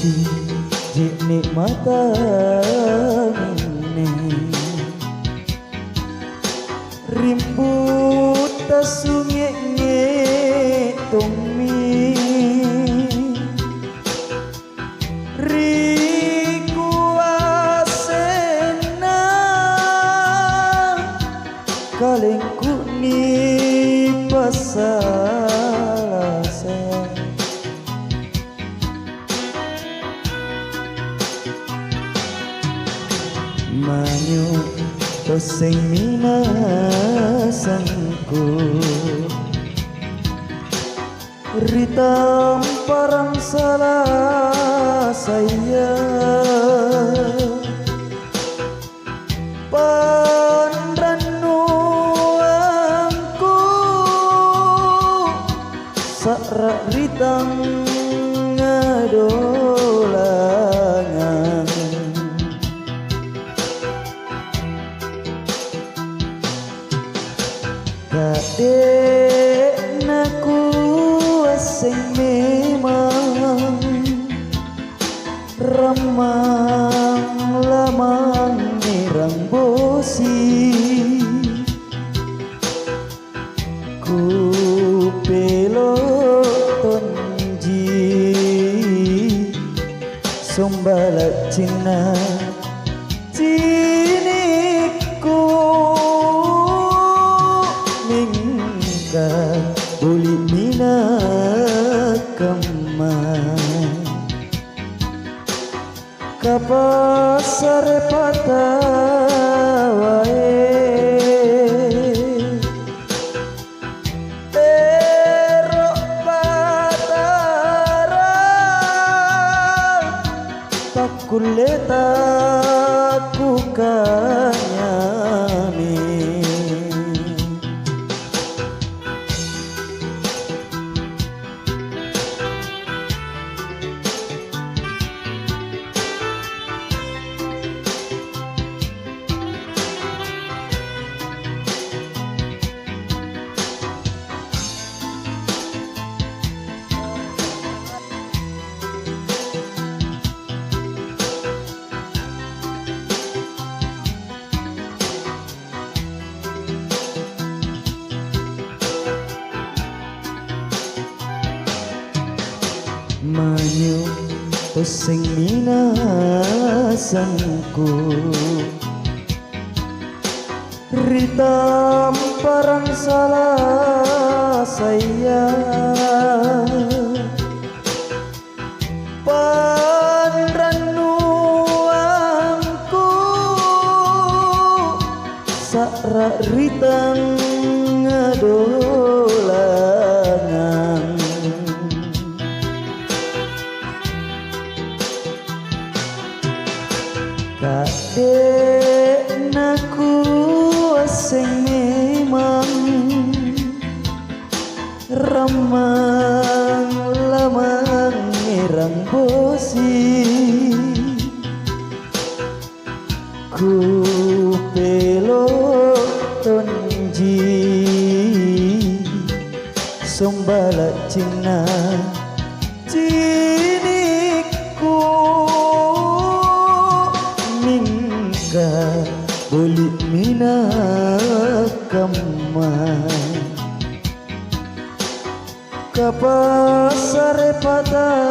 bosi jik mata ini rimbut tasungek ngek tomi riku asena kalengku ni pasalasa manyo toseng minasanku ritam parang salah saya pandranuangku sakra ritang ngadolangan kadek naku asing memang ramang lamang nirang bosi ku pelotonji sombalat cina ciniku ningka buli mina kemah kapasar patawae erok patara takuleta ku kanyami manyo toseng minasanku ritam parang salah saya pandranuangku sakra ritang ngadolangan kadek naku asing memang ramang lamang nirang bosi ku pelotonji sombalat cina ciniku buli mina kemah kapasar patawae